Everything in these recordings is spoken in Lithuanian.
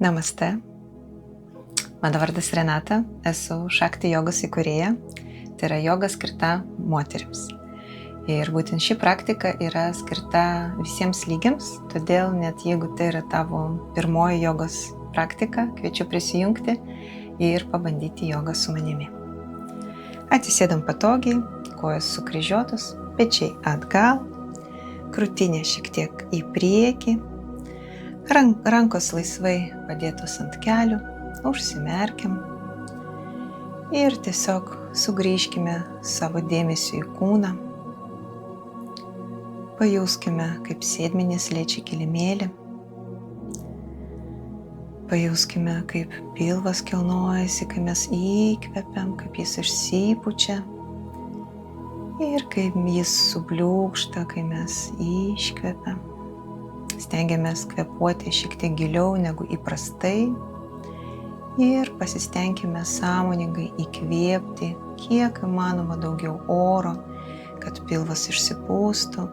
Namaste. Mano vardas Renata, esu Šakti jogos įkūrėja, tai yra joga skirta moterims. Ir būtent ši praktika yra skirta visiems lygiams, todėl net jeigu tai yra tavo pirmoji jogos praktika, kviečiu prisijungti ir pabandyti jogą su manimi. Atsisėdam patogiai, kojos sukryžiuotos, pečiai atgal, krūtinė šiek tiek į priekį, rankos laisvai padėtos ant kelių, užsimerkiam ir tiesiog sugrįžkime savo dėmesiu į kūną. Pajauskime, kaip sėdmenys liečia kilimėlį. Pajauskime, kaip pilvas kilnojasi, kai mes įkvepiam, kaip jis išsipučia ir kaip jis subliūkšta, kai mes iškvepiam. Stengiamės kvėpuoti šiek tiek giliau negu įprastai ir pasistengime sąmoningai įkvėpti kiek įmanoma daugiau oro, kad pilvas išsipūstų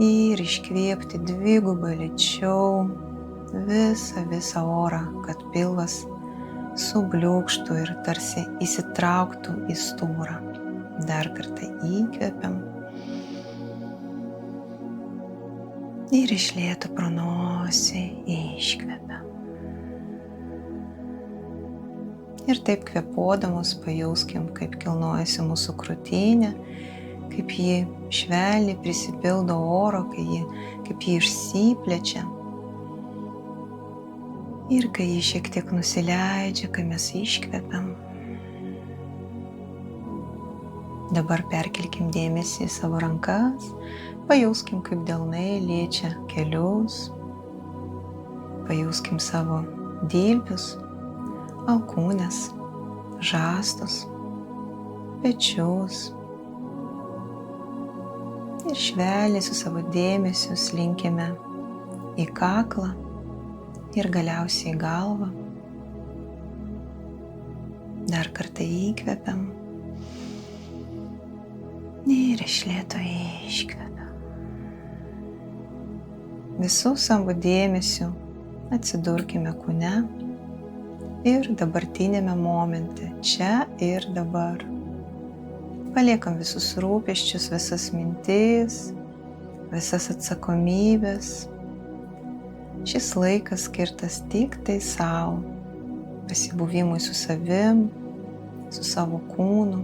ir iškvėpti dvigubai lėčiau visą orą, kad pilvas subliūkštų ir tarsi įsitrauktų į stuburą. Dar kartą įkvepiam. Ir iš lėto pro nosį iškvepiam. Ir taip kvėpuodamos pajauskim, kaip kilnojasi mūsų krūtinė, kaip ji švelniai prisipildo oro, kaip ji išsiplečia. Ir kai ji šiek tiek nusileidžia, kai mes iškvepiam. Dabar perkelkim dėmesį į savo rankas. Pajauskim, kaip delnai liečia kelius, pajauskim savo dilbius, alkūnes, žastus, pečius. Ir švelniai su savo dėmesiu slinkime į kaklą ir galiausiai į galvą. Dar kartą įkvepiam ir iš lėto iškvepiam. Visų savo dėmesiu atsidurkime kūne ir dabartinėme momente, čia ir dabar. Paliekam visus rūpesčius, visas mintis, visas atsakomybės. Šis laikas skirtas tik tai sau, pasibuvimui su savim, su savo kūnu.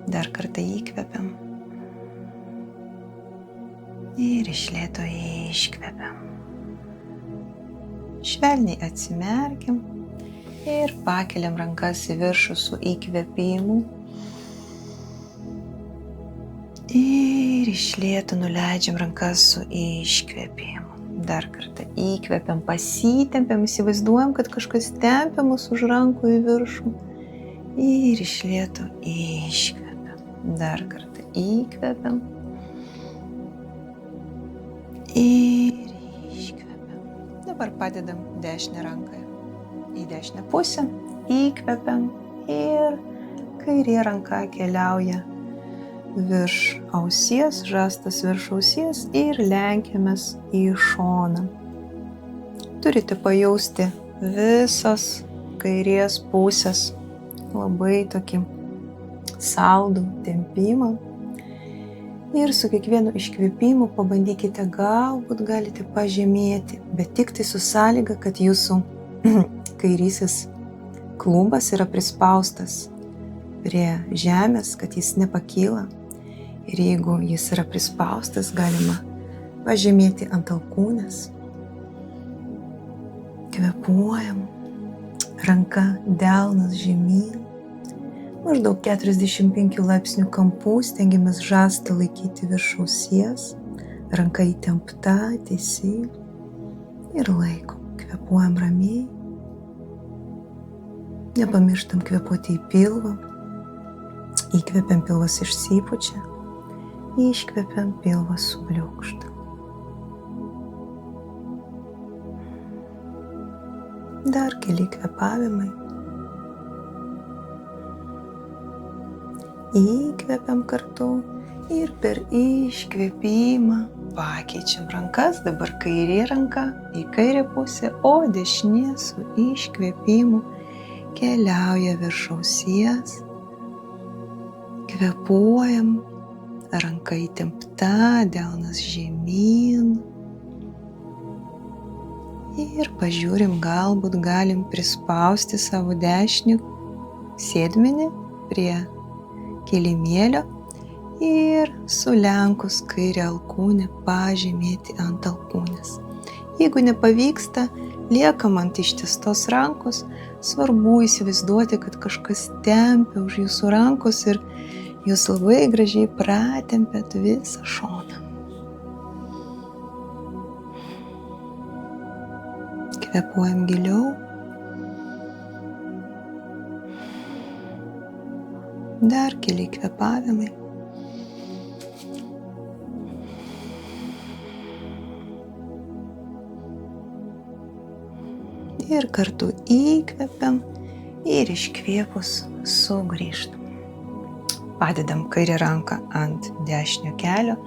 Dar kartą įkvepiam. Ir iš lėto iškvepiam. Švelniai atsimerkiam ir pakeliam rankas į viršų su įkvėpimu. Ir iš lėto nuleidžiam rankas su iškvėpimu. Dar kartą įkvepiam, pasitempiam, įsivaizduojam, kad kažkas tempia mus už rankų į viršų. Ir iš lėto iškvepiam. Dar kartą įkvepiam. Ir iškvepiam. Dabar padedam dešinę ranką į dešinę pusę, įkvepiam ir kairė ranka keliauja virš ausies, žastas virš ausies ir lenkiamės į šoną. Turite pajausti visos kairės pusės labai tokį saldų tempimą. Ir su kiekvienu iškvėpimu pabandykite, galbūt galite pažemėti, bet tik tai su sąlyga, kad jūsų kairysis klubas yra prispaustas prie žemės, kad jis nepakyla. Ir jeigu jis yra prispaustas, galima pažemėti ant alkūnės. Kvėpuojam, ranka delnas žemyn. Maždaug 45 laipsnių kampų stengiamės žastą laikyti virš ausies, ranka įtempta, tiesiai ir laikom. Kvėpuojam ramiai. Nepamirštam kvėpuoti į pilvą. Įkvepiam, pilvas išsipučia. Iškvepiam, pilvas subliūkšta. Dar keli kvėpavimai. Įkvepiam kartu ir per iškvėpimą pakeičiam rankas, dabar kairė ranka į kairę pusę, o dešinė su iškvėpimu keliauja virš ausies. Kvėpuojam, ranka įtempta, delnas žemyn. Ir pažiūrim, galbūt galim prispausti savo dešinį sėdmenį prie kilimėlio ir sulenkus kairę alkūnę pažemėti ant alkūnės. Jeigu nepavyksta, liekam ant ištiestos rankos, svarbu įsivaizduoti, kad kažkas tempia už jūsų rankos ir jūs labai gražiai pratempėt visą šoną. Kvėpuojam giliau. Dar keli kvėpavimai. Ir kartu įkvepiam ir iškvėpus sugrįžtam. Padedam kairę ranką ant dešinio kelio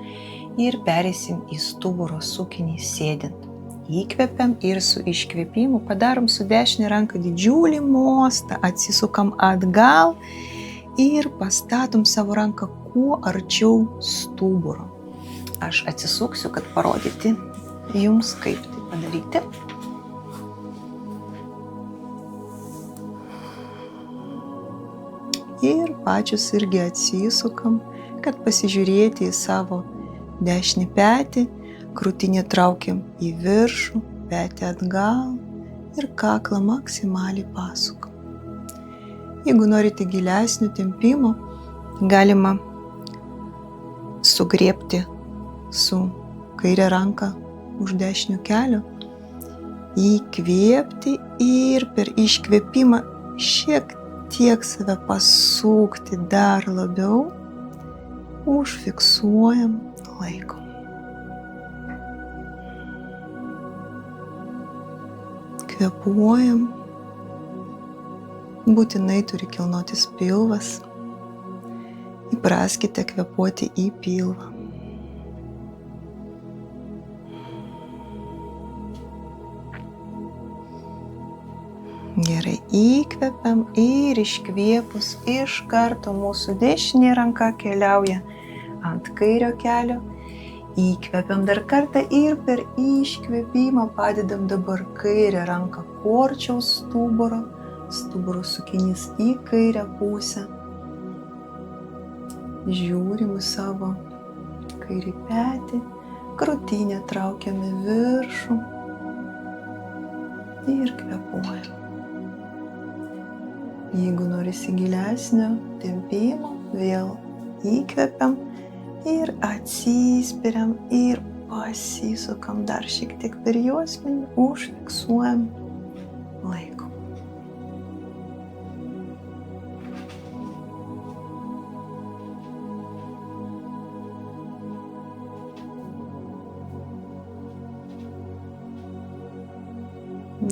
ir pereisim į stuburo sukinį sėdint. Įkvepiam ir su iškvėpimu padarom su dešinė ranka didžiulį mostą, atsisukam atgal ir pastatom savo ranką kuo arčiau stuburo. Aš atsisuksiu, kad parodyti jums, kaip tai padaryti. Ir pačius irgi atsisukam, kad pasižiūrėti į savo dešinį petį, krūtinę traukiam į viršų, petį atgal ir kaklą maksimaliai pasukam. Jeigu norite gilesnio tempimo, galima sugriebti su kairė ranka už dešinio kelio, įkvėpti ir per iškvėpimą šiek tiek save pasukti dar labiau, užfiksuojam, laikom. Kvėpuojam, būtinai turi kilnotis pilvas, įpraskite kvėpuoti į pilvą. Gerai, įkvepiam ir iškvėpus iš karto mūsų dešinė ranka keliauja ant kairio kelio. Įkvepiam dar kartą ir per iškvėpimą padedam dabar kairę ranką korčiaus stuburo, stuburo sukinys į kairę pusę. Žiūrim į savo kairį petį, krūtinę traukiam į viršų ir kvėpuojam. Jeigu norisi gilesnio tempimo, vėl įkvepiam ir atsispiriam ir pasisukam dar šiek tiek per juosmenį, užfiksuojam, laikom.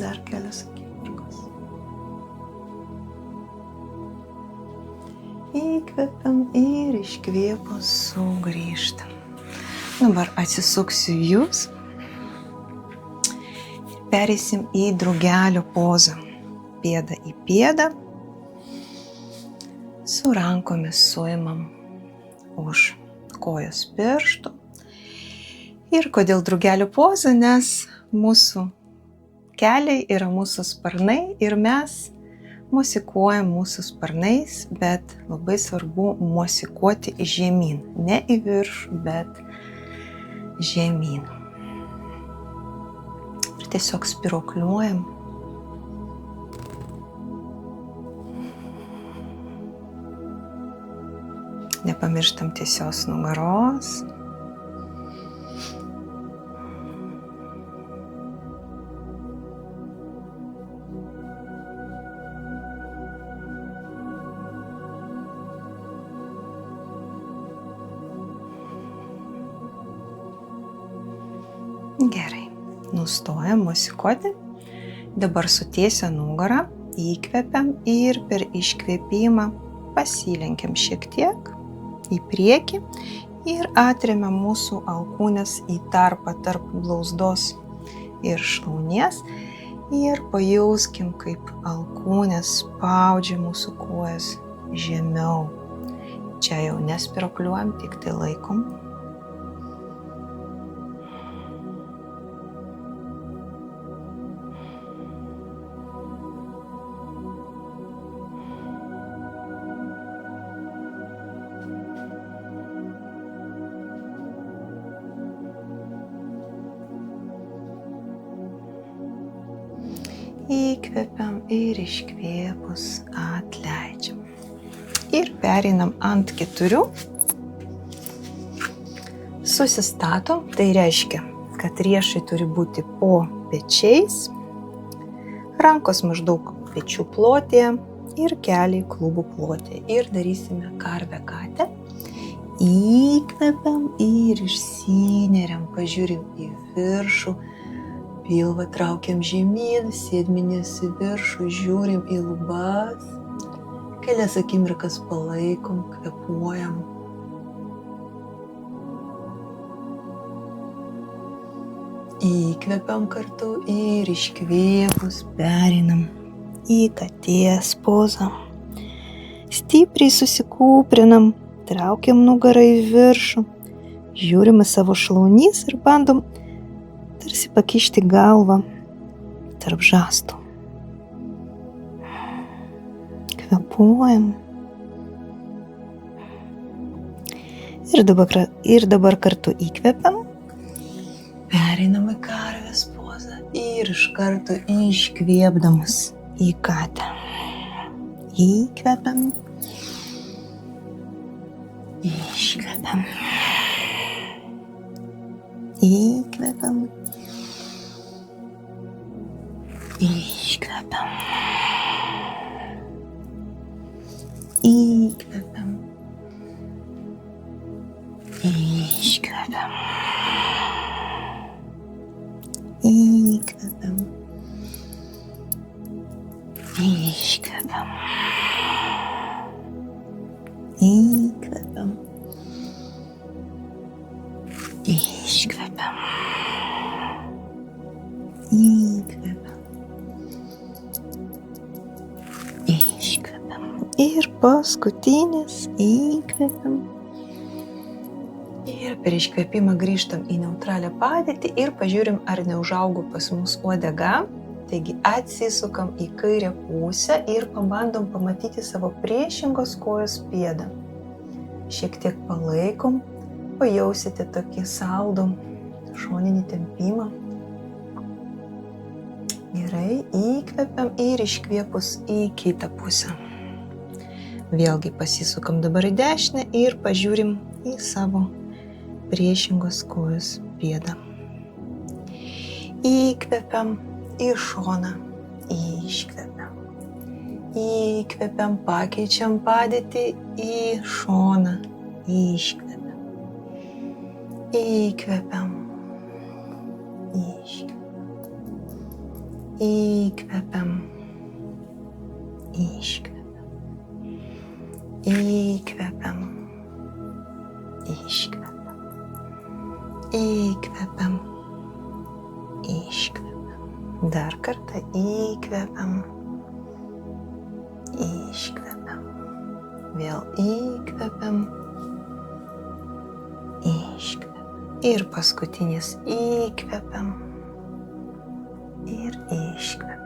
Dar kelios akimirkos. Įkvepiam ir iškvėpus sugrįžtam. Dabar atsisuksiu jūs. Pereisim į drugelio pozą. Pėda į pėdą. Su rankomis suimam už kojos pirštų. Ir kodėl drugelio poza? Nes mūsų keliai yra mūsų sparnai ir mes mosikuojam mūsų sparnais, bet labai svarbu mosikuoti žemyn. Ne į viršų, bet žemyn. Ir tiesiog spirokliuojam. Nepamirštam tiesios nugaros. Gerai, nustojam mosikuoti. Dabar su tiesia nugara įkvepiam ir per iškvėpimą pasilenkiam šiek tiek į priekį Ir atremiam mūsų alkūnes į tarpą tarp blauzdos ir šlaunies. Ir pajauskim, kaip alkūnės spaudžia mūsų kojas žemiau. Čia jau nespiropliuojam, tik tai laikom. Įkvepiam ir iškvėpus atleidžiam. Ir pereinam ant 4. Susistatom, tai reiškia, kad riešai turi būti po pečiais, rankos maždaug pečių plotėje ir keliai klubų plotėje. Ir darysime karvę katę. Įkvepiam ir išsineriam, pažiūrim į viršų. Pilvą traukiam žemyn, sėdmenis į viršų, žiūrim į lubas. Kelias akimirkas palaikom, kvėpuojam. Įkvepiam kartu ir iškvėpus pereinam į katės pozą. Stipriai susikūprinam, traukiam nugarą į viršų, žiūrim į savo šlaunys ir bandom tarsi pakišti galvą tarp žastų. Kvėpuojam. Ir dabar kartu įkvepiam. Pereinam į karvės pozą ir iš karto iškvėpdamas į katę. Įkvepiam. Iškvepiam. Įkvepiam. Iškvepiam. Įkvepiam. Iškvepiam. Įkvepiam. Iškvepiam. Įkvepiam. Iškvepiam. Įkvepiam. Iškvepiam. Ir paskutinis įkvepiam. Ir per iškvėpimą grįžtam į neutralią padėtį ir pažiūrim, ar neužaugo pas mus uodega. Taigi atsisukam į kairę pusę ir pabandom pamatyti savo priešingos kojos pėdą. Šiek tiek palaikom, pajausite tokį saldų šoninį tempimą. Gerai, įkvepiam ir iškvėpus į kitą pusę. Vėlgi pasisukam dabar į dešinę ir pažiūrim į savo priešingos kojos pėdą. Įkvepiam į šoną, iškvepiam. Įkvepiam, pakeičiam padėtį į šoną, iškvepiam. Įkvepiam, iškvepiam. Įkvepiam, iškvepiam. Įkvepiam, iškvepiam. Įkvepiam, iškvepiam. Dar kartą įkvepiam, iškvepiam. Vėl įkvepiam, iškvepiam. Ir paskutinis įkvepiam ir iškvepiam.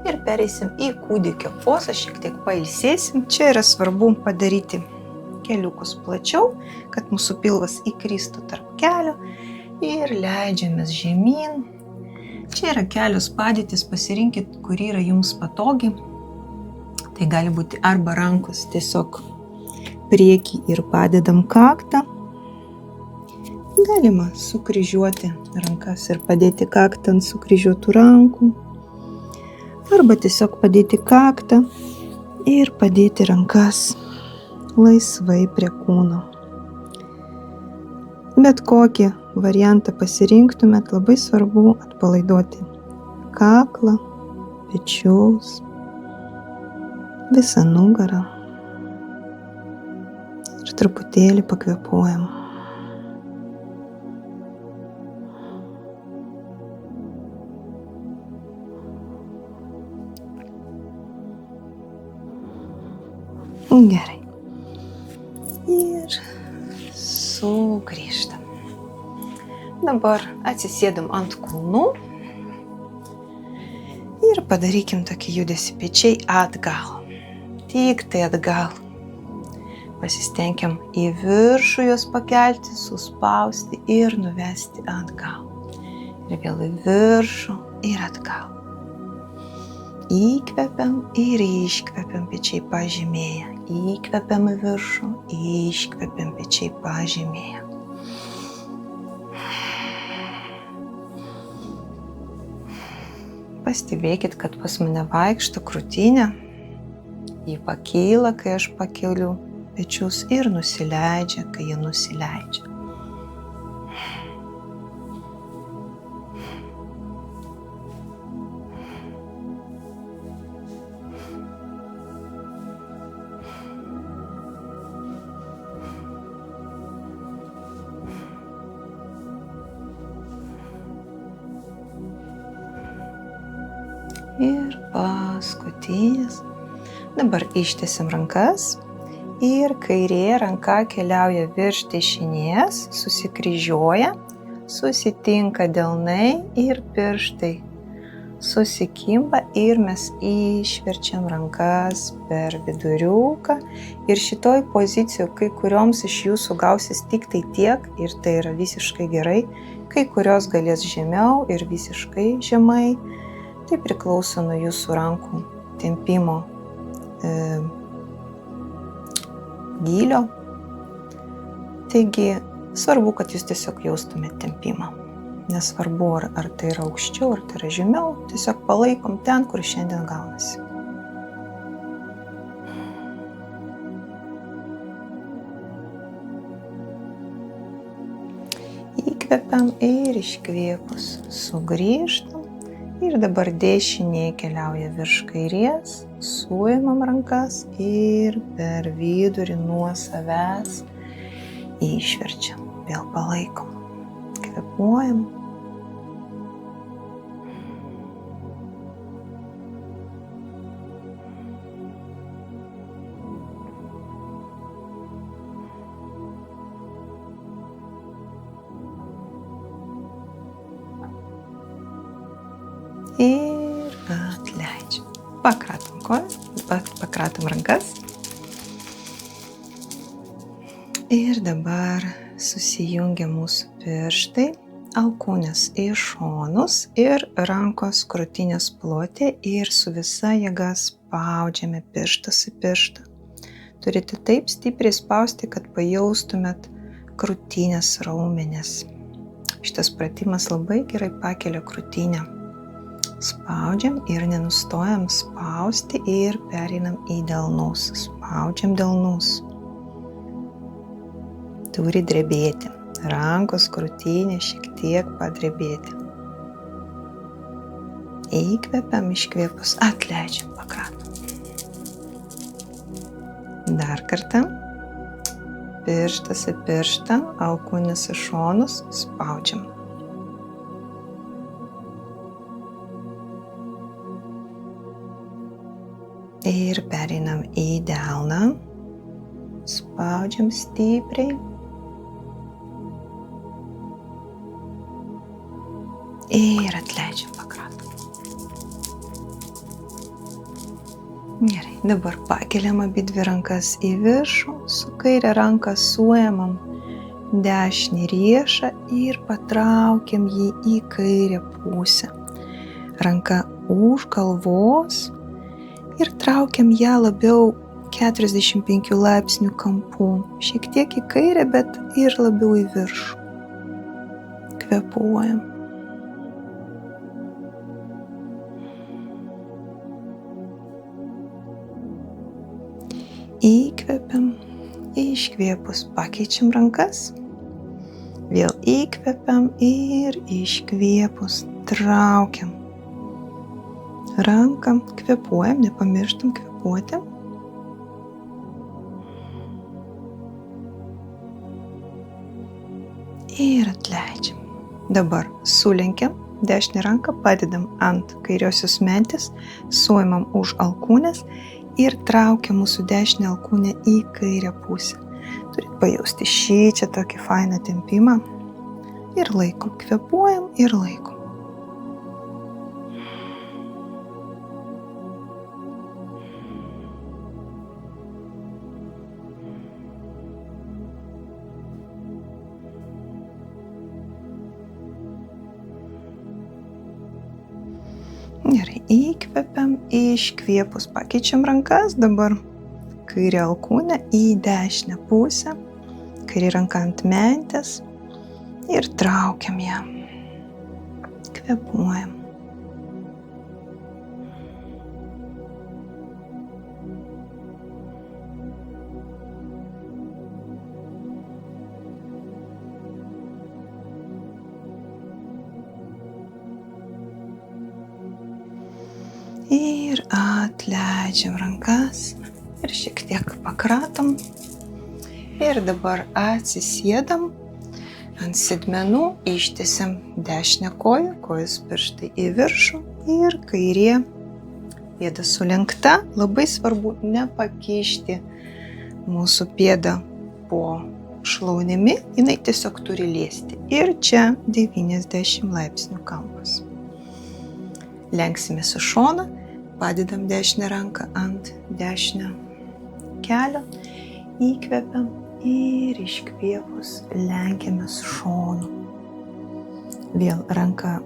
Ir pereisim į kūdikio pozą, šiek tiek pailsėsim. Čia yra svarbu padaryti keliukus plačiau, kad mūsų pilvas įkristų tarp kelio ir leidžiamės žemyn. Čia yra kelios padėtys, pasirinkit, kuri yra jums patogi. Tai gali būti arba rankos tiesiog priekį ir padedam kaktą. Galima sukryžiuoti rankas ir padėti kaktą ant sukryžiuotų rankų. Arba tiesiog padėti kaktą ir padėti rankas laisvai prie kūno. Bet kokį variantą pasirinktumėt, labai svarbu atpalaiduoti kaklą, pečius, visą nugarą ir truputėlį pakvėpuojam. Gerai. Ir sugrįžtam. Dabar atsisėdam ant kulnų ir padarykim tokį judesį pečiai atgal. Tik tai atgal. Pasistengim į viršų juos pakelti, suspausti ir nuvesti atgal. Ir vėl į viršų ir atgal. Įkvepiam ir iškvepiam pečiai pažemėję. Įkvepiam į viršų, iškvepiam pečiai pažemėję. Pastebėkit, kad pas mane vaikšto krūtinė. Ji pakyla, kai aš pakeliu pečius ir nusileidžia, kai jie nusileidžia. Ir paskutinis. Dabar ištiesiam rankas ir kairė ranka keliauja virš dešinės, susikryžiuoja, susitinka delnai ir pirštai susikimba ir mes išverčiam rankas per viduriuką. Ir šitoj pozicijoje kai kurioms iš jūsų gausis tik tai tiek ir tai yra visiškai gerai, kai kurios galės žemiau ir visiškai žemai. Tai priklauso nuo jūsų rankų tempimo gylio. Taigi svarbu, kad jūs tiesiog jaustumėte tempimą. Nesvarbu, ar tai yra aukščiau, ar tai yra žemiau, tiesiog palaikom ten, kur šiandien gaunasi. Įkvepiam ir iškvėpus sugrįžtam. Ir dabar dešinė keliauja virš kairės, suimam rankas ir per vidurį nuo savęs išverčiam. Vėl palaikom. Kvėpuojam. Ir atleidžiam. Pakratom kojas, pakratom rankas. Ir dabar susijungia mūsų pirštai, alkūnės į šonus ir rankos krūtinės plote ir su visa jėga spaudžiame pirštas į pirštą. Turite taip stipriai spausti, kad pajaustumėt krūtinės raumenis. Šitas pratimas labai gerai pakelia krūtinę. Spaudžiam ir nenustojam spausti ir pereinam į delnus. Spaudžiam delnus. Turi drebėti. Rankos krūtinė šiek tiek padrebėti. Įkvepiam, iškvėpus, atleidžiam, pakratom. Dar kartą. Pirštas į pirštą, alkūnės į šonus, spaudžiam. Ir pereinam į delną. Spaudžiam stipriai. Ir atleidžiam, pakratom. Gerai, dabar pakeliam abidvi rankas į viršų, su kairė ranka suėmam dešinį riešą ir patraukiam jį į kairę pusę. Ranka už galvos. Ir traukiam ją labiau 45 laipsnių kampu. Šiek tiek į kairę, bet ir labiau į viršų. Kvėpuojam. Įkvepiam, iškvėpus pakeičiam rankas. Vėl įkvepiam ir iškvėpus traukiam. Ranką kvėpuojam, nepamirštam kvėpuoti. Ir atleidžiam. Dabar sulenkiam, dešinę ranką padedam ant kairiosios mentės, suimam už alkūnės ir traukiam mūsų dešinę alkūnę į kairę pusę. Turit pajausti šį čia tokį fainą tempimą. Ir laikom. Kvėpuojam ir laikom. Gerai, įkvepiam, iškvėpus pakeičiam rankas, dabar kairę alkūnę į dešinę pusę, kairė ranka ant mentės ir traukiam ją, kvėpuojam. Ir atleidžiam rankas ir šiek tiek pakratom. Ir dabar atsisėdam ant sėdmenų, ištiesiam dešinę koją, kojos pirštai į viršų ir kairė pėda sulenkta. Labai svarbu nepakišti mūsų pėdą po šlaunimi, jinai tiesiog turi liesti. Ir čia 90 laipsnių kampas. Lenksimės į šoną. Padedam dešinę ranką ant dešinio kelio, įkvepiam ir iškvėpus lenkiamės šonu. Vėl ranka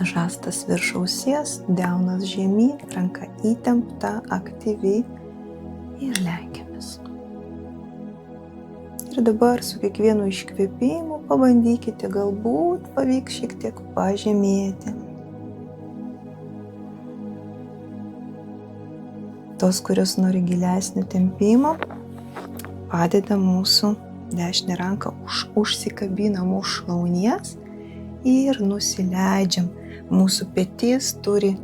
žastas virš ausies, delnas žemyn, ranka įtempta, aktyvi ir lenkiamės. Ir dabar su kiekvienu iškvėpimu pabandykite, galbūt pavyks šiek tiek pažemėti. Tos, kurios nori gilesnio tempimo, padeda mūsų dešinę ranką užsikabinam už šlaunies ir nusileidžiam. Mūsų petys turi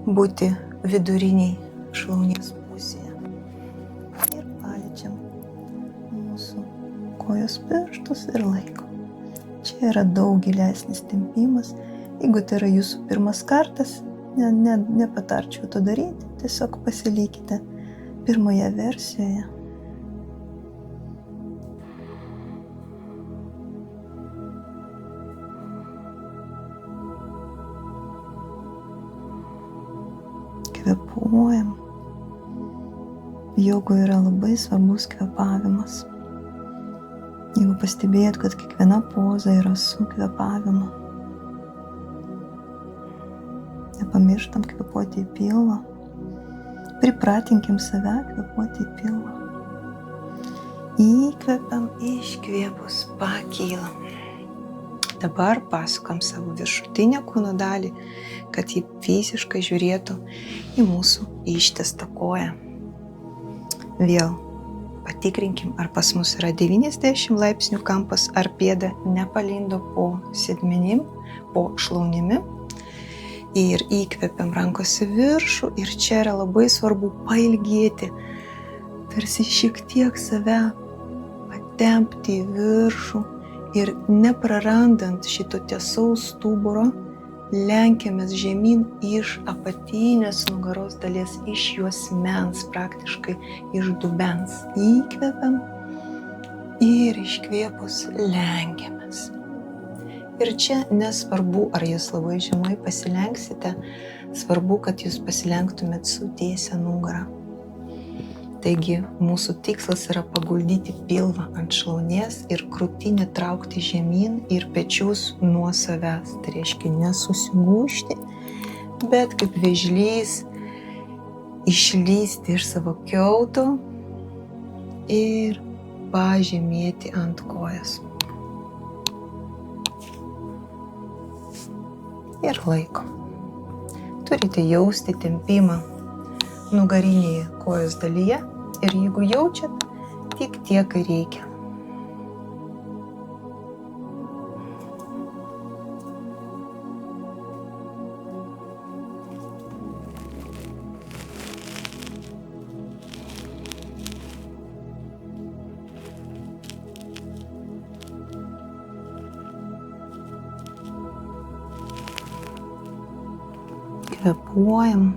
būti viduriniai šlaunies pusėje. Ir paliečiam mūsų kojos pirštus ir laikom. Čia yra daug gilesnis tempimas. Jeigu tai yra jūsų pirmas kartas, nepatarčiau to daryti. Tiesiog pasilikite pirmoje versijoje. Kvėpuojam. Jogoje yra labai svarbus kvėpavimas. Jeigu pastebėjot, kad kiekviena poza yra su kvėpavimu, nepamirštam kvėpuoti į pilvą. Pripratinkim save kvėpuoti į pilvą. Įkvepiam, iškvėpus, pakylam. Dabar pasukam savo viršutinę kūno dalį, kad ji fiziškai žiūrėtų į mūsų ištiestą koją. Vėl patikrinkim, ar pas mus yra 90 laipsnių kampas, ar pėda nepalindo po sėdmenim, po šlaunimi. Ir įkvepiam rankos į viršų ir čia yra labai svarbu pailgėti, tarsi šiek tiek save patempti į viršų ir neprarandant šito tiesaus stuburo, lenkiamės žemyn iš apatinės nugaros dalies, iš juosmens, praktiškai iš dubens. Įkvepiam ir iškvėpus lenkiamės. Ir čia nesvarbu, ar jūs labai žemai pasilenksite, svarbu, kad jūs pasilenktumėt su tiesia nugara. Taigi, mūsų tikslas yra paguldyti pilvą ant šlaunies ir krūtinę traukti žemyn ir pečius nuo savęs. Tai reiškia nesusigūžti, bet kaip vėžlys išlysti iš savo kiauto ir pažemėti ant kojas. Ir laikom. Turite jausti tempimą nugarinėje kojos dalyje ir jeigu jaučiat, tik tiek ir reikia. Kvėpuojam.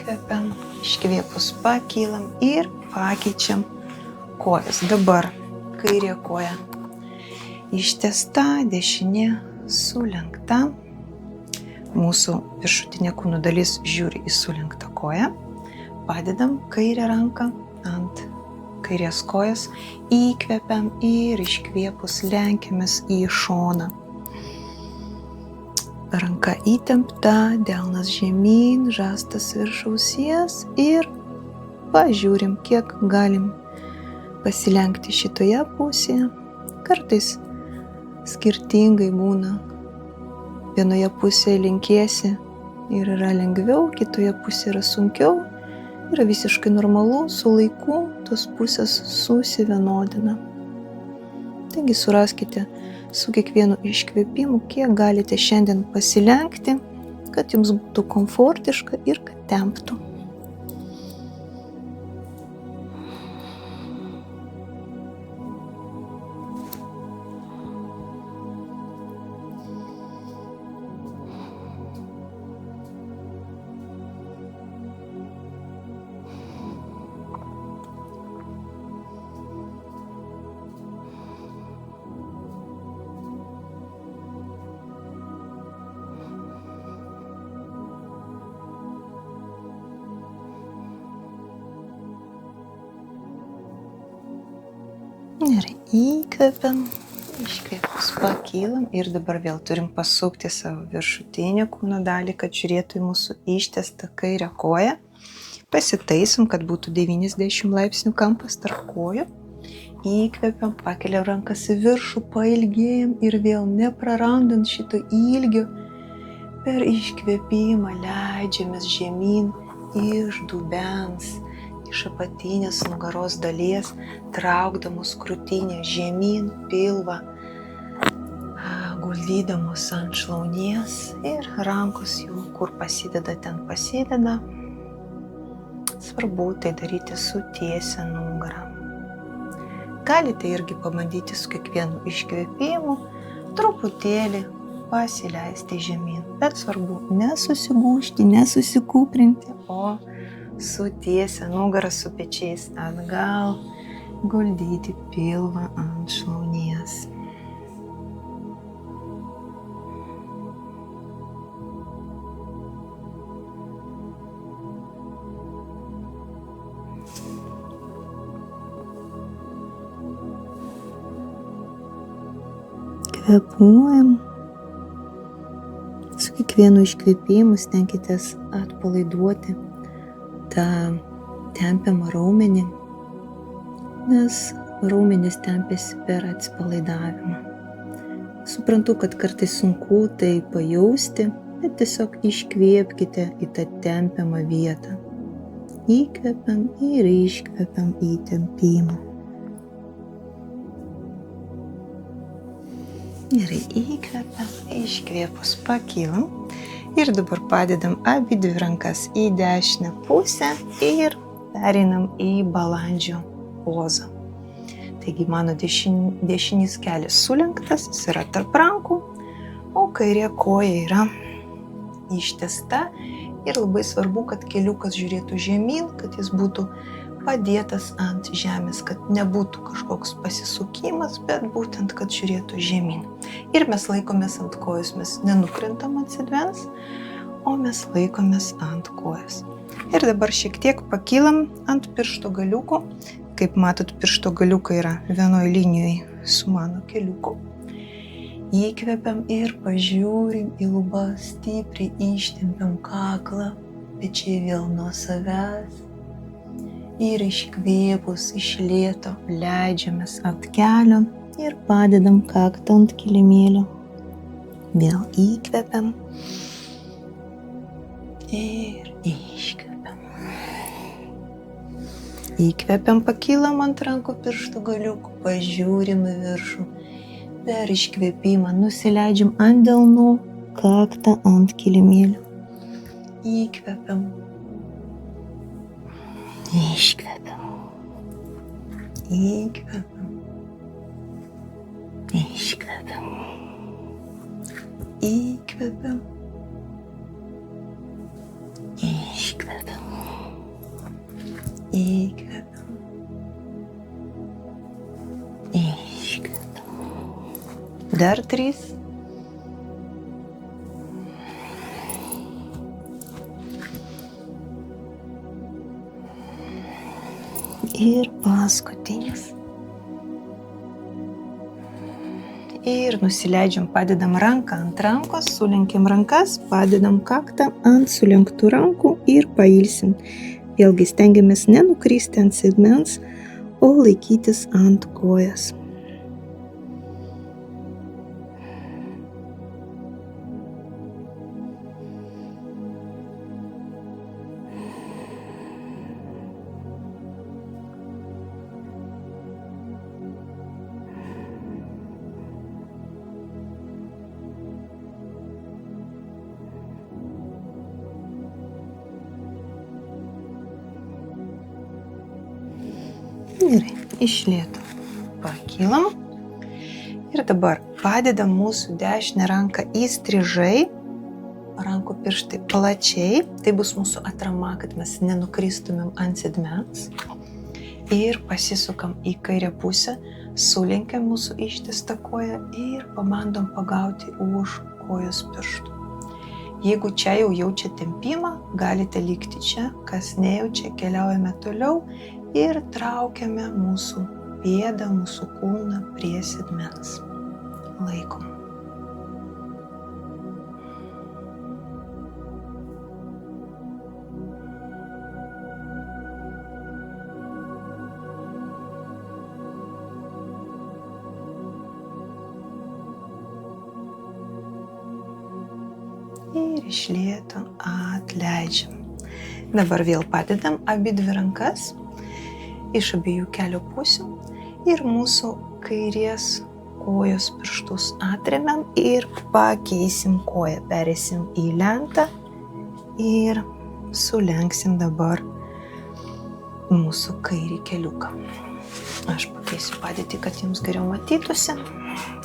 įkvepiam, iškvėpus pakylam ir pakeičiam kojas. Dabar kairė koja ištiesta, dešinė sulenkta. Mūsų viršutinė kūno dalis žiūri į sulenktą koją. Padedam kairę ranką ant kairės kojas, įkvepiam ir iškvėpus lenkiamės į šoną. Ranka įtempta, delnas žemyn, žastas virš ausies ir pažiūrim, kiek galim pasilenkti šitoje pusėje. Kartais skirtingai būna. Vienoje pusėje lenkiesi ir yra lengviau, kitoje pusėje yra sunkiau. Yra visiškai normalu, su laiku tos pusės susivienodina. Taigi suraskite su kiekvienu iškvėpimu, kiek galite šiandien pasilenkti, kad jums būtų komfortiška ir kad temptų. Gerai, įkvepiam, iškvėpus pakylam ir dabar vėl turim pasukti savo viršutinę kūno dalį, kad žiūrėtų į mūsų ištiestą kairę koją. Pasitaisom, kad būtų 90 laipsnių kampas tarp kojų. Įkvepiam, pakeliam rankas į viršų, pailgėjam ir vėl neprarandant šito ilgio. Per iškvėpimą leidžiamės žemyn iš dubens, iš apatinės nugaros dalies, traukdamos krūtinę žemyn, pilvą, guldydamos ant šlaunies ir rankos jau kur pasideda, ten pasideda. Svarbu tai daryti su tiesia nugara. Galite irgi pabandyti su kiekvienu iškvėpimu truputėlį pasileisti žemyn, bet svarbu nesusigūžti, nesusikūprinti, o su tiesia nugara, su pečiais atgal, guldyti pilvą ant šlaunies. Kvėpuojam. Su kiekvienu iškvėpimu stenkitės atpalaiduoti tą tempiamą raumenį, nes raumenis tempiasi per atsipalaidavimą. Suprantu, kad kartais sunku tai pajausti, bet tiesiog iškvėpkite į tą tempiamą vietą. Įkvepiam ir iškvepiam įtempimą. Gerai, įkvepiam, iškvėpus pakylam. Ir dabar padedam abi dvi rankas į dešinę pusę ir pereinam į balandžio pozą. Taigi mano dešinys kelias sulenktas, jis yra tarp rankų, o kairė koja yra ištiesta. Ir labai svarbu, kad keliukas žiūrėtų žemyn, kad jis būtų padėtas ant žemės, kad nebūtų kažkoks pasisukimas, bet būtent, kad žiūrėtų žemyn. Ir mes laikomės ant kojos, mes nenukrintam ant sėdmens, o mes laikomės ant kojos. Ir dabar šiek tiek pakylam ant piršto galiukų. Kaip matot, piršto galiukai yra vienoje linijoje su mano keliuku. Įkvepiam ir pažiūrim į lubas, stipriai ištempiam kaklą, pečiai vėl nuo savęs. Ir iškvėpus iš lėto leidžiamės ant kelio ir padedam kaktą ant kilimėlio. Vėl įkvepiam ir iškvepiam. Įkvepiam, pakylam ant rankų pirštų galiukų, pažiūrim į viršų. Per iškvėpimą nusileidžiam ant delnų, kaktą ant kilimėlio. Įkvepiam. Iškvepiam. Įkvepiam. Iškvepiam. Įkvepiam. Iškvepiam. Įkvepiam. Iškvepiam. Dar 3. Ir paskutinis. Ir nusileidžiam, padedam ranką ant rankos, sulenkiam rankas, padedam kaktą ant sulenktų rankų ir pailsim. Vėlgi stengiamės nenukristi ant sėdmens, o laikytis ant kojas. Gerai, iš lėto pakylam ir dabar padedam mūsų dešinę ranką įstrižai, rankų pirštai plačiai, tai bus mūsų atrama, kad mes nenukristumėm ant sėdmens ir pasisukam į kairę pusę, sulenkiam mūsų ištiestą koją ir pabandom pagauti už kojos pirštų. Jeigu čia jau jaučia tempimą, galite likti čia, kas nejaučia, keliaujame toliau ir traukiame mūsų pėdą, mūsų kūną prie sėdmens. Laikom. Ir iš lėto atleidžiam. Dabar vėl padedam abi dvi rankas iš abiejų kelio pusių ir mūsų kairės kojos pirštus atremiam ir pakeisim koją. Perėsim į lentą ir sulenksim dabar mūsų kairį keliuką. Aš pakeisiu padėtį, kad jums geriau matytųsi.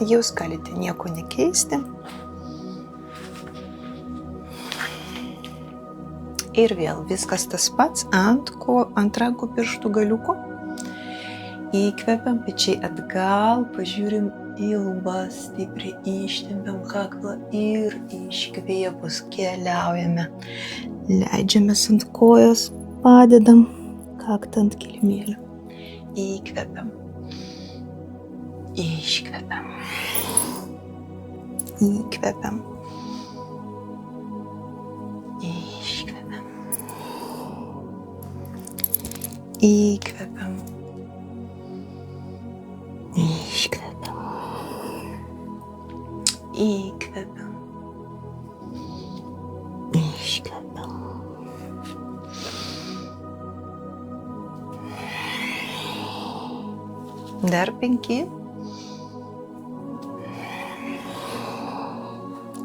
Jūs galite nieko nekeisti. Ir vėl viskas tas pats ant rankų pirštų galiuko. Įkvepiam pečiai atgal, pažiūrim į lubas, stipriai ištempiam kaklą ir iškvėpus keliaujame. Leidžiamės ant kojos, padedam kaktą ant kilimėlio. Įkvepiam. Iškvepiam. Įkvepiam. Įkvepiam. Iškvepiam. Įkvepiam. Iškvepiam. Dar 5.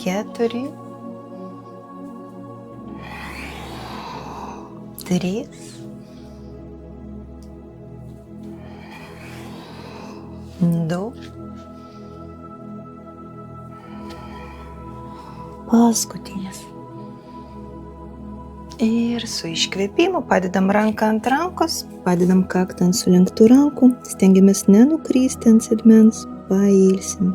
4. 3. 2. Paskutinis. Ir su iškvėpimu padedam ranką ant rankos, padedam kaktą ant sulenktų rankų, stengiamės nenukristi ant sėdmens, pailsim.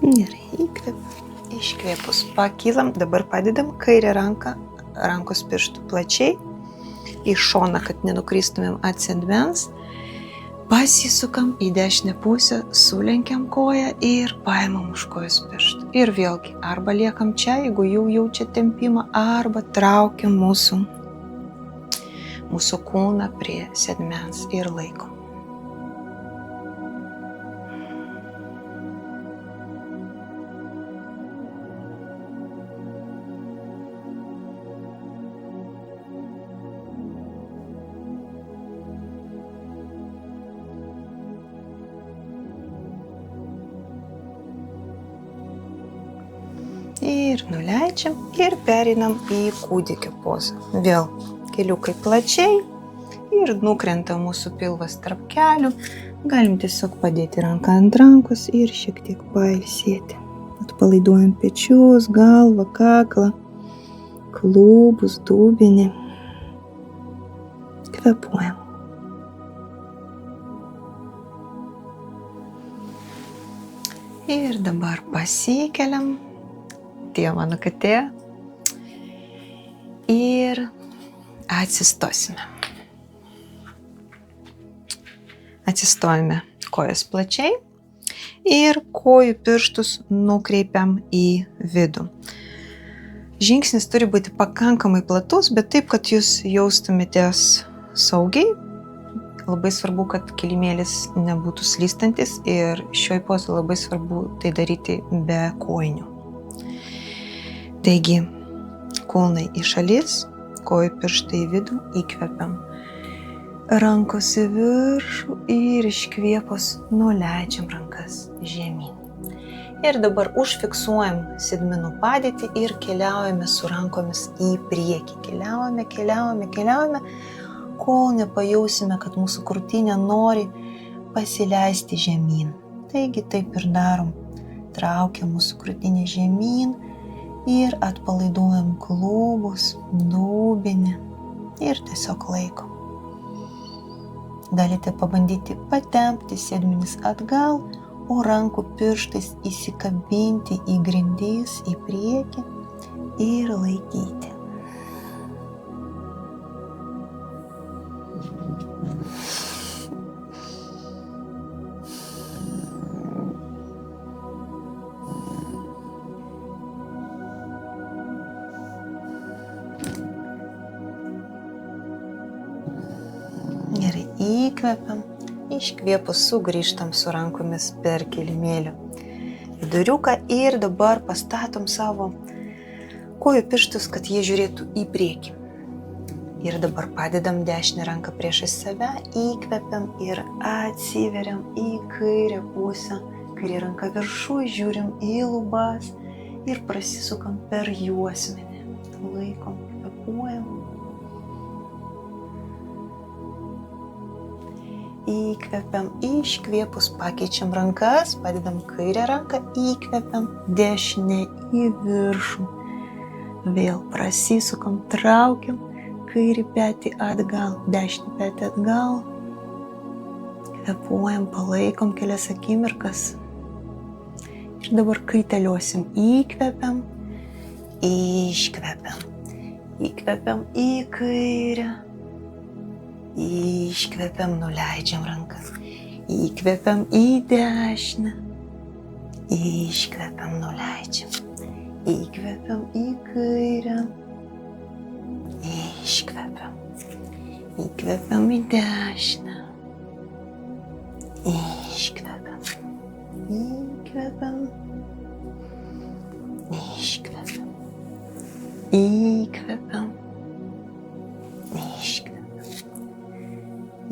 Gerai, įkvepiam, iškvėpus pakylam, dabar padedam kairę ranką, rankos pirštų plačiai, į šoną, kad nenukristumėm ant sėdmens, pasisukam į dešinę pusę, sulenkiam koją ir paimam už kojos pirštų. Ir vėlgi, arba liekam čia, jeigu jau jaučia tempimą, arba traukiam mūsų kūną prie sėdmens ir laikom. Ir nuleidžiam ir pereinam į kūdikio pozą. Vėl keliukai plačiai ir nukrenta mūsų pilvas tarp kelių. Galim tiesiog padėti ranką ant rankos ir šiek tiek pailsėti. Atpalaiduojam pečius, galvą, kaklą, klubus, dubenį. Kvėpuojam. Ir dabar pasikeliam. Tie mano katė. Ir atsistosime. Atsistojame kojas plačiai ir kojų pirštus nukreipiam į vidų. Žingsnis turi būti pakankamai platus, bet taip, kad jūs jaustumėtės saugiai. Labai svarbu, kad kilimėlis nebūtų slystantis ir šioj pozai labai svarbu tai daryti be kojinių. Taigi, kulnai į šalis, kojų pirštai į vidų, įkvepiam. Rankos į viršų ir iškvėpus nuleidžiam rankas žemyn. Ir dabar užfiksuojam sėdmenų padėtį ir keliaujame su rankomis į priekį. Keliaujame, kol nepajausime, kad mūsų krūtinė nori pasileisti žemyn. Taigi taip ir darom. Traukiam mūsų krūtinę žemyn ir atpalaiduojam klubus, dubenį ir tiesiog laikom. Galite pabandyti patempti sėdmenis atgal, o rankų pirštais įsikabinti į grindis, į priekį ir laikyti. Gerai, įkvepiam, iškvėpus sugrįžtam su rankomis per kilimėlio viduriuką ir dabar pastatom savo kojų pirštus, kad jie žiūrėtų į priekį. Ir dabar padedam dešinę ranką priešais save, įkvepiam ir atsiveriam į kairę pusę. Kairė ranka viršuj, žiūrim į lubas ir prasisukam per juosmenį. Laikom, kvėpuojam. Įkvepiam, iškvėpus pakeičiam rankas, padedam kairę ranką, įkvepiam, dešinę į viršų. Vėl prasisukam, traukiam, kairį petį atgal, dešinį petį atgal. Kvėpuojam, palaikom kelias akimirkas. Ir dabar kaitaliosim, įkvepiam, iškvepiam. Įkvepiam į kairę. Iškvepiam, nuleidžiam rankas. Įkvepiam į dešinę. Iškvepiam, nuleidžiam. Įkvepiam į kairę. Iškvepiam. Įkvepiam į dešinę. Iškvepiam. Įkvepiam. Iškvepiam. Įkvepiam. Iškvepiam.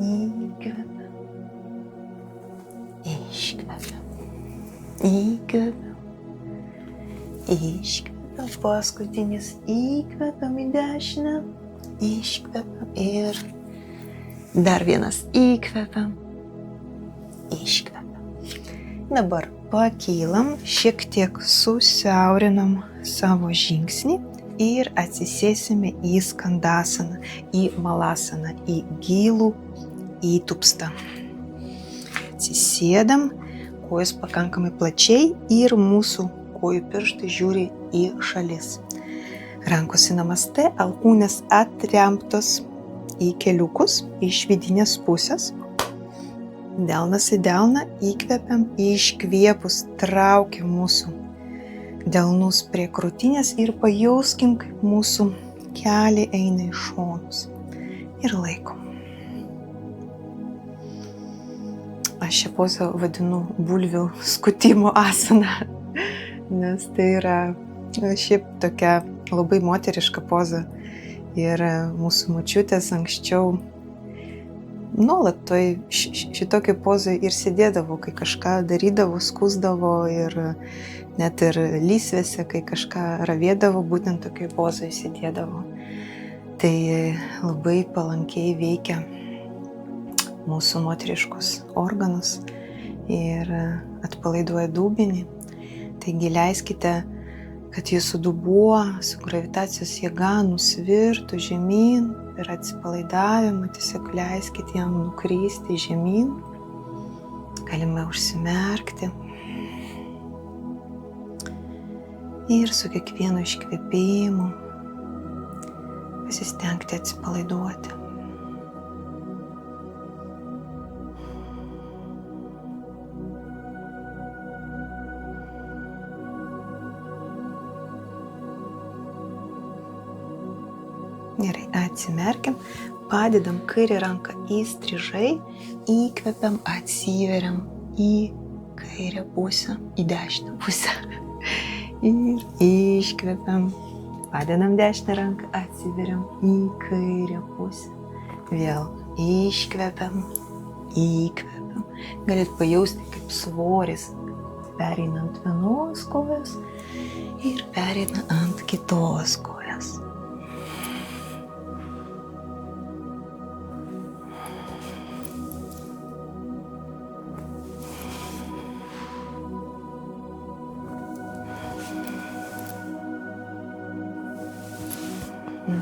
Įkvepiam, iškvepiam, įkvepiam, iškvepiam, paskutinis įkvepiam į dešinę, iškvepiam ir dar vienas įkvepiam, iškvepiam. Dabar pakylam, šiek tiek susiaurinam savo žingsnį ir atsisėsime į skandasaną, į malasaną, į gilų įtūpstą. Atsisėdam, kojos pakankamai plačiai ir mūsų kojų pirštai žiūri į šalis. Rankos į namaste, alkūnės atremtos į keliukus iš vidinės pusės. Delnas į delną, įkvepiam, iškvėpus traukiam mūsų delnus prie krūtinės ir pajauskim, kaip mūsų keliai eina į šonus. Ir laikom. Aš šią pozą vadinu bulvių skutimo asana, nes tai yra šiaip tokia labai moteriška poza. Ir mūsų močiutės anksčiau nuolat šitokiai pozai ir sėdėdavau, kai kažką darydavau, skusdavo ir net ir lysvėse, kai kažką ravėdavo, būtent tokiai pozai sėdėdavo. Tai labai palankiai veikia mūsų moteriškus organus ir atpalaiduoja dubenį. Taigi leiskite, kad jūsų dubuo su gravitacijos jėga nusvirtų žemyn ir atsipalaidavimą, tiesiog leiskite jam nukristi žemyn. Galime užsimerkti ir su kiekvienu iškvėpimu pasistengti atsipalaiduoti. Gerai, atsimerkiam, padedam kairę ranką įstrižai, įkvepiam, atsiveriam į kairę pusę, į dešinę pusę. Ir iškvepiam, padedam dešinę ranką, atsiveriam į kairę pusę. Vėl iškvepiam, įkvepiam. Galit pajausti, kaip svoris pereina ant vienos kojos ir pereina ant kitos kojos.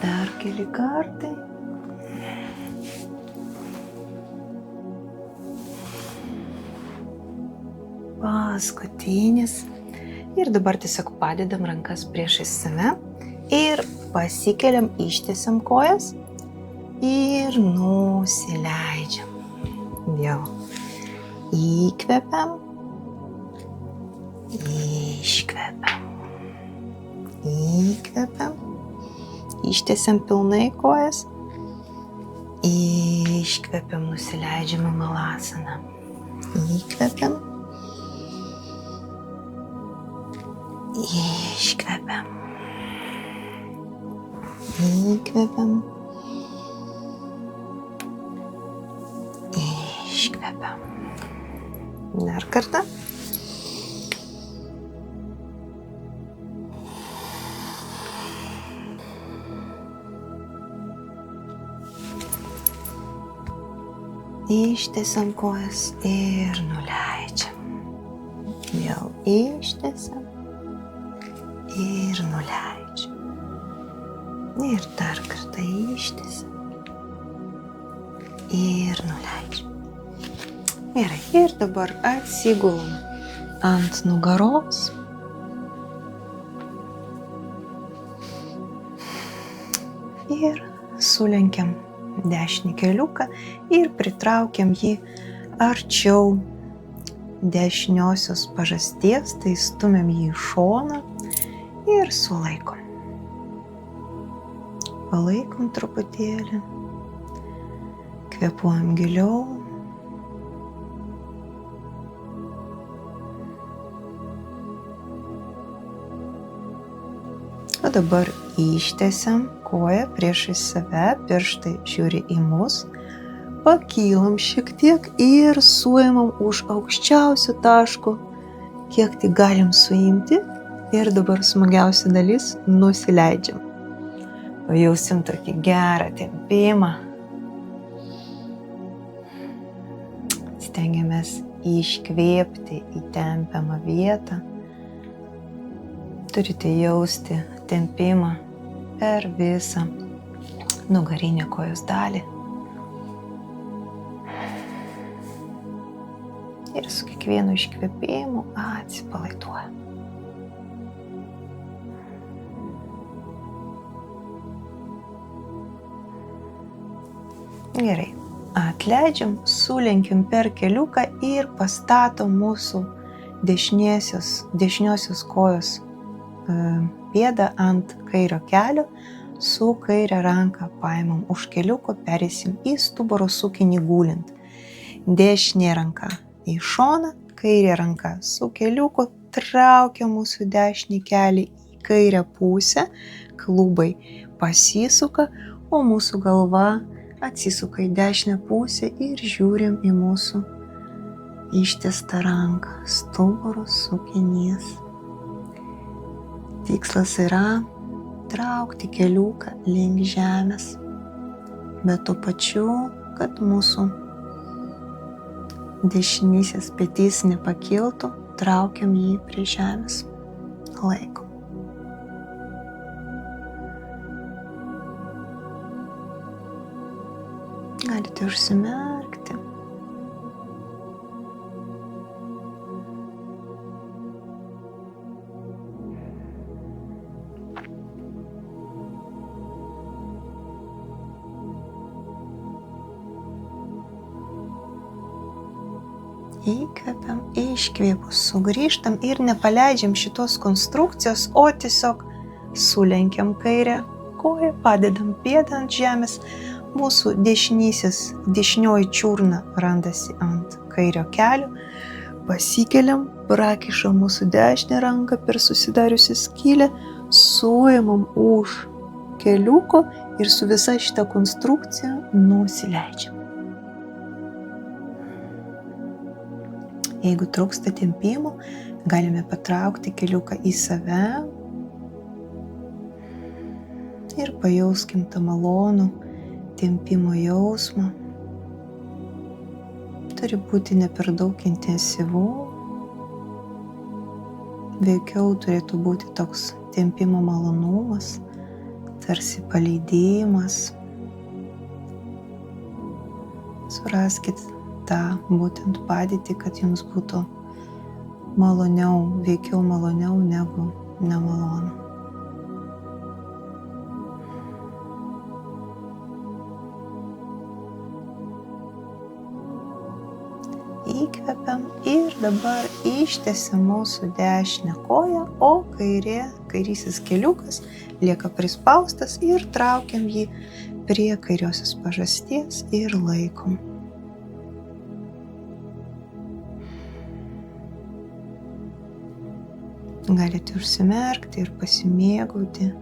Dar keli kartai. Paskutinis. Ir dabar tiesiog padedam rankas priešais save ir pasikeliam, ištiesiam kojas ir nusileidžiam. Vėl įkvepiam, iškvepiam, įkvepiam. Ištiesiam pilnai kojas, iškvepiam, nusileidžiam į malasaną. Įkvepiam, iškvepiam, įkvepiam, iškvepiam. Dar kartą. Ištiesiam kojas ir nuleidžiam. Vėl ištiesiam ir nuleidžiam. Ir dar kartą ištiesiam ir nuleidžiam. Gerai, ir dabar atsigulam ant nugaros. Ir sulenkiam dešinį keliuką ir pritraukiam jį arčiau dešiniosios pažasties, tai stumiam jį į šoną ir sulaikom. Palaikom truputėlį, kvėpuojam giliau. O dabar ištiesiam koją priešais save, pirštai žiūri į mus, pakylam šiek tiek ir suimam už aukščiausio taško, kiek tik galim suimti, ir dabar smagiausia dalis – nusileidžiam. Pajausim tokį gerą tempimą. Stengiamės iškvėpti į tempiamą vietą. Turite jausti tempimą per visą nugarinę kojos dalį. Ir su kiekvienu iškvėpimu atsipalaiduoja. Gerai, atleidžiam, sulenkiam per keliuką ir pastatom mūsų dešiniosios kojos pėdą ant kairio kelio, su kairę ranką paimam už keliuko, perėsim į stuburo sukinį gulint. Dešinė ranka į šoną, kairė ranka su keliuku, traukia mūsų dešinį kelį į kairę pusę, klubai pasisuka, o mūsų galva atsisuka į dešinę pusę ir žiūrim į mūsų ištiestą ranką, stuburo sukinys. Tikslas yra traukti keliuką link žemės, bet tuo pačiu, kad mūsų dešinysis petys nepakiltų, traukiam jį prie žemės. Laikom. Galite užsimerkti. Įkvepiam, iškvėpus, sugrįžtam ir nepaleidžiam šitos konstrukcijos, o tiesiog sulenkiam kairę koją, padedam pėdą ant žemės, mūsų dešinioji čiurna randasi ant kairio kelio, pasikeliam, prakišam mūsų dešinę ranką per susidariusią skylę, suimam už keliuko ir su visa šita konstrukcija nusileidžiam. Jeigu trūksta tempimo, galime patraukti keliuką į save ir pajauskim tą malonų tempimo jausmą. Turi būti ne per daug intensyvu, veikiau turėtų būti toks tempimo malonumas, tarsi paleidėjimas. Suraskit tą būtent padėtį, kad jums būtų maloniau, veikiau maloniau negu nemalonu. Įkvepiam ir dabar ištiesiam mūsų dešinę koją, o kairysis keliukas lieka prispaustas ir traukiam jį prie kairiosios pažasties ir laikom. Galite užsimerkti ir pasimėgauti.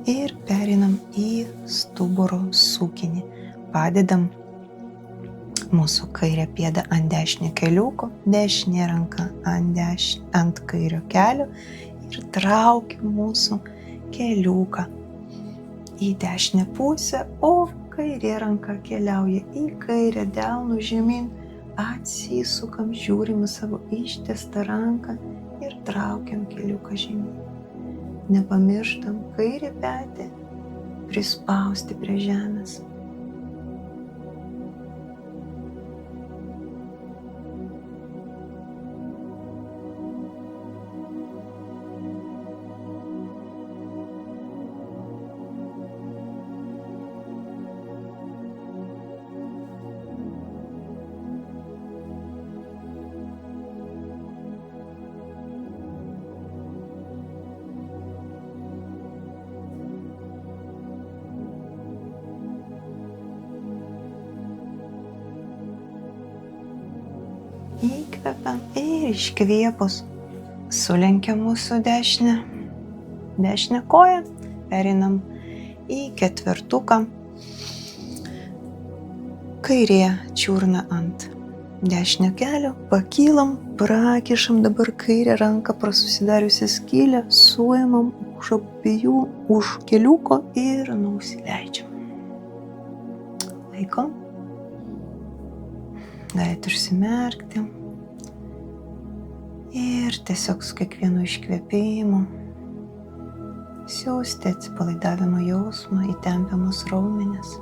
Ir pereinam į stuburo sukinį. Padedam mūsų kairę pėdą ant dešinio keliuko, dešinė ranka ant kairio kelio ir traukiam mūsų keliuką į dešinę pusę, o kairė ranka keliauja į kairę delnų žemyn, atsisukam, žiūrim į savo ištiestą ranką ir traukiam keliuką žemyn. Nepamirštam kairę petį prispausti prie žemės. Įkvepiam ir iškvėpus sulenkiam mūsų dešinę koją, pereinam į ketvertuką, kairė čiurna ant dešinio kelio, pakylam, prakišam dabar kairę ranką pro susidariusią skylę, suimam už keliuko ir nusileidžiam. Laikom. Galite užsimerkti ir tiesiog su kiekvienu iškvėpimu siųsti atsipalaidavimo jausmą į tempiamus raumenis,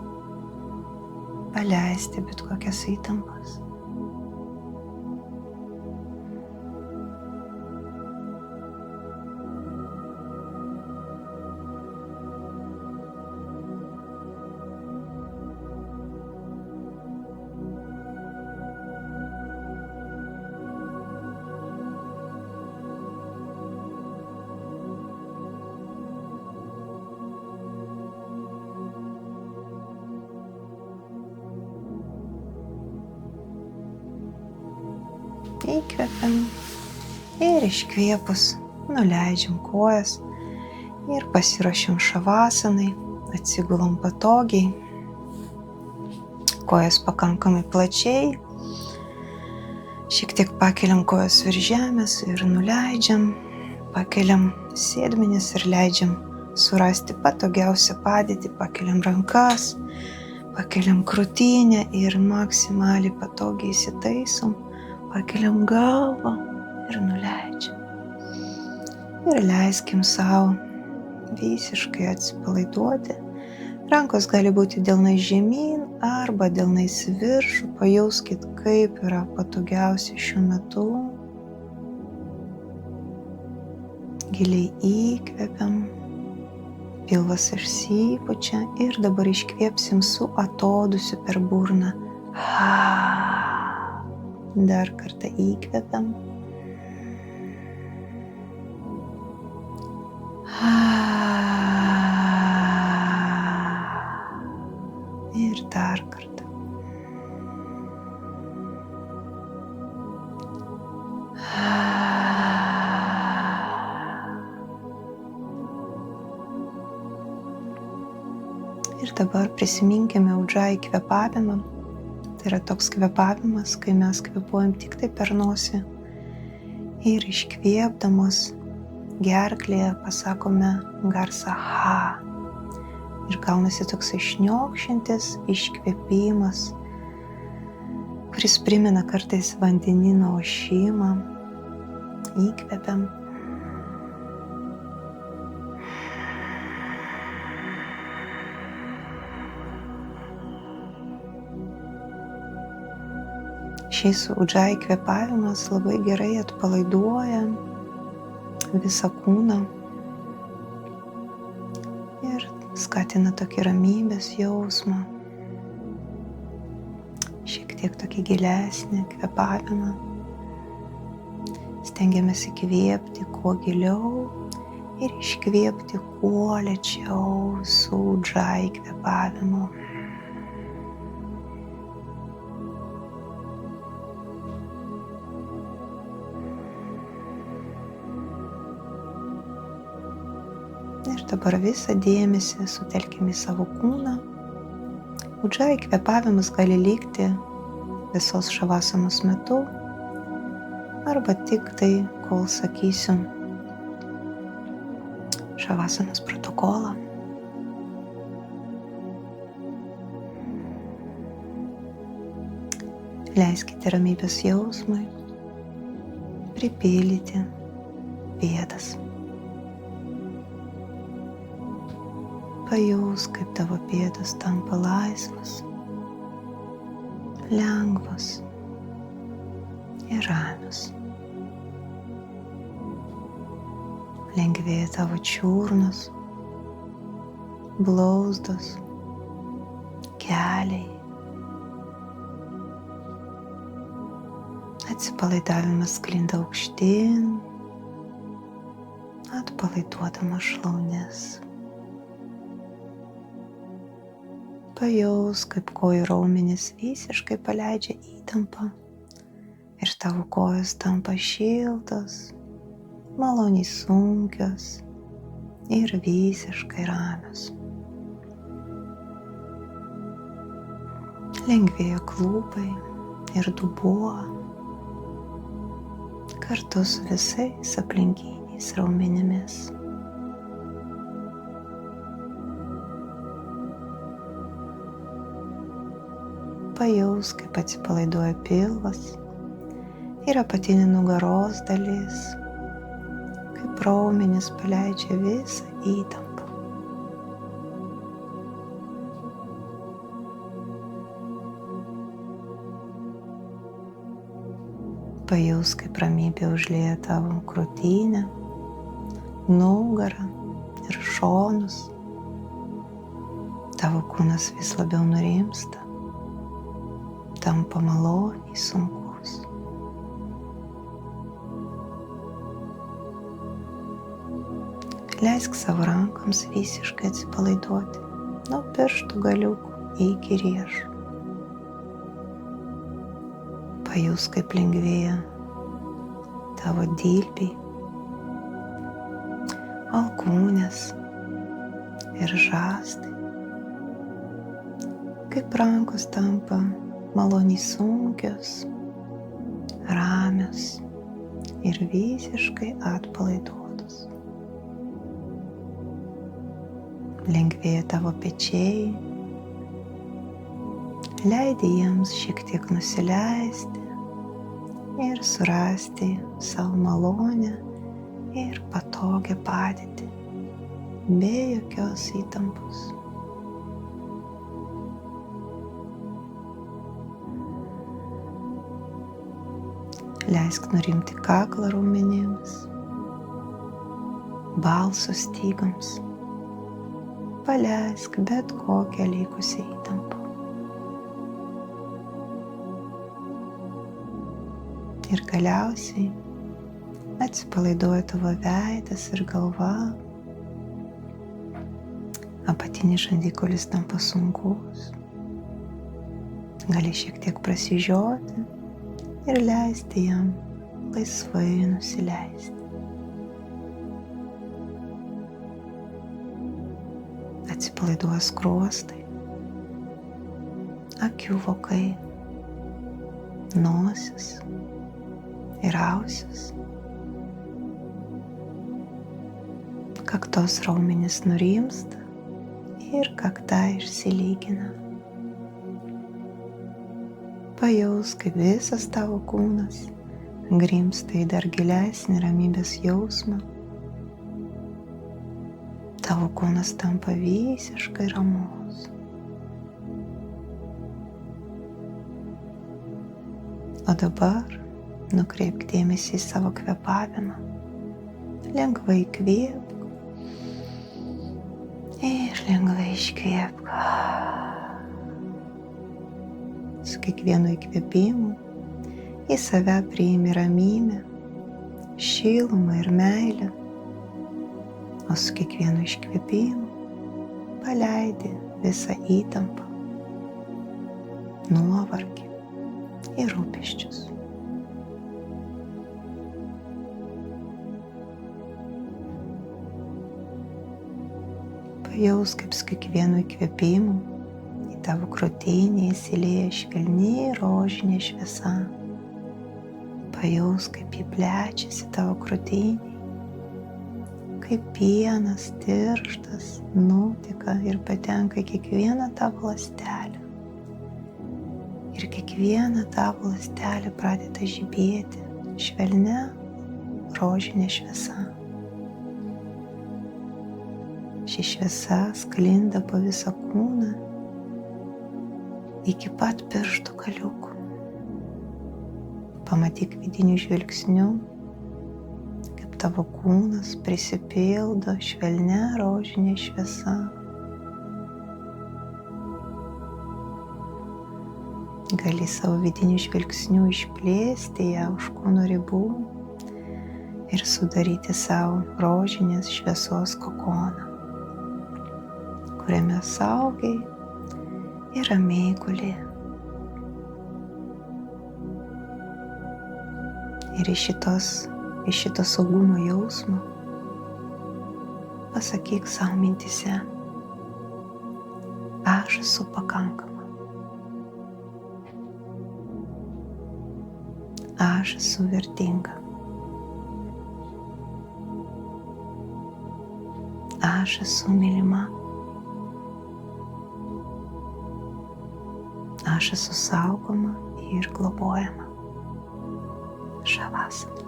paleisti bet kokias įtampas. Įkvepiam ir iškvėpus nuleidžiam kojas ir pasiruošiam šavasanai. Atsigulam patogiai, kojas pakankamai plačiai. Šiek tiek pakeliam kojas virš žemės ir nuleidžiam. Pakeliam sėdmenis ir leidžiam surasti patogiausią padėtį. Pakeliam rankas, pakeliam krūtinę ir maksimaliai patogiai įsitaisom. Pakeliam galvą ir nuleidžiam. Ir leiskim savo visiškai atsipalaiduoti. Rankos gali būti delnais žemyn arba delnais į viršų. Pajauskit, kaip yra patogiausia šiuo metu. Giliai įkvepiam, pilvas išsipučia ir dabar iškvėpsim su atodūsiu per burną. Dar kartą įkvepiam. Ir dar kartą. Ir dabar prisiminkime Ujjayi kvėpavimą. Tai yra toks kvėpavimas, kai mes kvėpuojam tik tai per nosį. Ir iškvėpdamos gerklėje pasakome garsą ha. Ir gaunasi toksai šniokščiantis iškvėpimas, kuris primena kartais vandenyno ošimą. Įkvepiam. Šis Ujjayi kvėpavimas labai gerai atpalaiduoja visą kūną ir skatina tokį ramybės jausmą, šiek tiek tokį gilesnį kvėpavimą. Stengiamės įkvėpti kuo giliau ir iškvėpti kuo lėčiau su Ujjayi kvėpavimu. Ir dabar visą dėmesį sutelkime į savo kūną. Ujjayi kvėpavimas gali likti visos šavasanos metu arba tik tai, kol sakysiu šavasanos protokolą. Leiskite ramybės jausmui pripildyti pėdas. Pajaus, kaip tavo pėdos tampa laisvos, lengvos ir ramios. Lengvėja tavo čiurnos, blauzdos, keliai. Atsipalaidavimas sklinda aukštyn, atpalaiduodama šlaunis. Pajaus, kaip kojų raumenys visiškai paleidžia įtampą ir tavo kojos tampa šiltos, maloniai sunkios ir visiškai ramios. Lengvėja klūpai ir dubuo kartu su visais aplinkiniais raumenimis. Pajaus, kaip atsipalaiduoja pilvas ir apatinė nugaros dalis, kaip raumenys paleidžia visą įtampą. Pajaus, kaip ramybė užlieja tavo krūtinę, nugarą ir šonus. Tavo kūnas vis labiau nurimsta, tampa maloniai sunkus. Leisk savo rankoms visiškai atsipalaiduoti nuo pirštų galiukų iki riešų. Pajaus, kaip lengvėja tavo dilbiai, alkūnės ir žastai, kaip rankos tampa maloniai sunkios, ramios ir visiškai atpalaiduotos. Lengvėja tavo pečiai, leidi jiems šiek tiek nusileisti ir surasti savo malonę ir patogią padėtį, be jokios įtampos. Leisk nurimti kaklo raumenims, balso stygoms, paleisk bet kokią likusią įtampą. Ir galiausiai atsipalaiduoja tavo veidas ir galva, apatinis žandikaulis tampa sunkus, gali šiek tiek prasižioti ir leisti jam laisvai nusileisti. Atsipalaiduoja skruostai, akių vokai, nosis ir ausis. Kaktos raumenys nurimsta ir kakta išsilygina. Pajaus, kaip visas tavo kūnas grimzta į dar gilesnį ramybės jausmą. Tavo kūnas tampa visiškai ramus. O dabar nukreipk dėmesį į savo kvėpavimą. Lengvai įkvėpk ir lengvai iškvėpk. Su kiekvienu įkvėpimu į save priimi ramybę, šilumą ir meilę, o su kiekvienu iškvėpimu paleidi visą įtampą, nuovargį ir rūpesčius. Pajaus, kaip su kiekvienu įkvėpimu į tavo krūtinę įsilieja švelni rožinė šviesa. Pajaus, kaip ji plečiasi tavo krūtinėje, kaip pienas tirštas nuteka ir patenka į kiekvieną tavo ląstelę. Ir kiekviena tavo ląstelė pradeda žibėti švelnia rožinė šviesa. Ši šviesa sklinda po visą kūną iki pat pirštų galiukų. Pamatyk vidiniu žvilgsniu, kaip tavo kūnas prisipildo švelnia rožinė šviesa. Gali savo vidiniu žvilgsniu išplėsti ją už kūno ribų ir sudaryti savo rožinės šviesos kokoną, kuriame saugiai ir ramiai guli. Ir iš šito saugumo jausmo pasakyk savo mintyse: aš esu pakankama. Aš esu vertinga. Aš esu mylima. Aš esu saugoma ir globojama. Šavasana.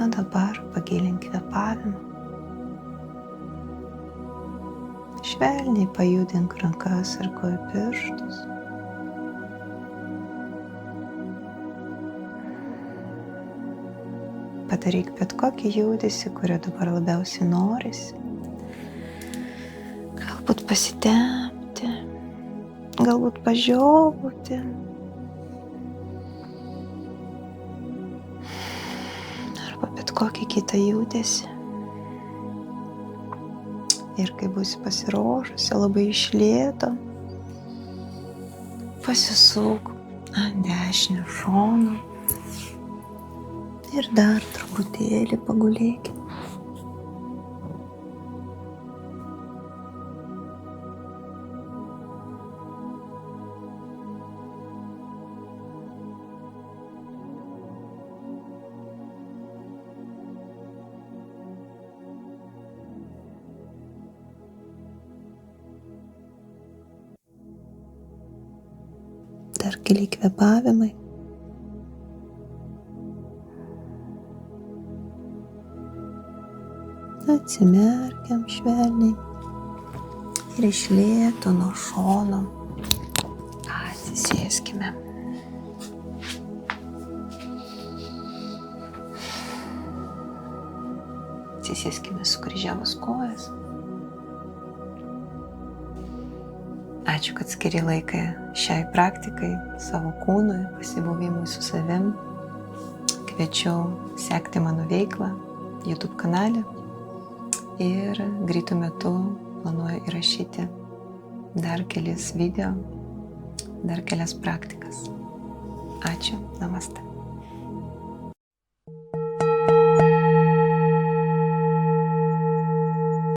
Na dabar pagilink kvėpavimą. Švelniai pajudink rankas ir kojų pirštus. Padaryk bet kokį judesį, kurio dabar labiausiai norisi. Galbūt pasitempti, galbūt pažiovauti. Arba bet kokį kitą judesį. Ir kai būsi pasiruošusi labai iš lėto, pasisuk ant dešinio šono ir dar truputėlį pagulėki. Dar keli kvėpavimai. Atsimerkiam švelniai ir iš lėto nuo šono atsisėskime. Atsisėskime sukryžiavus kojas. Ačiū, kad skiri laiką šiai praktikai, savo kūnui, pasibuvimui su savim. Kviečiu sekti mano veiklą YouTube kanale ir greitu metu planuoju įrašyti dar kelis video, dar kelias praktikas. Ačiū, namaste.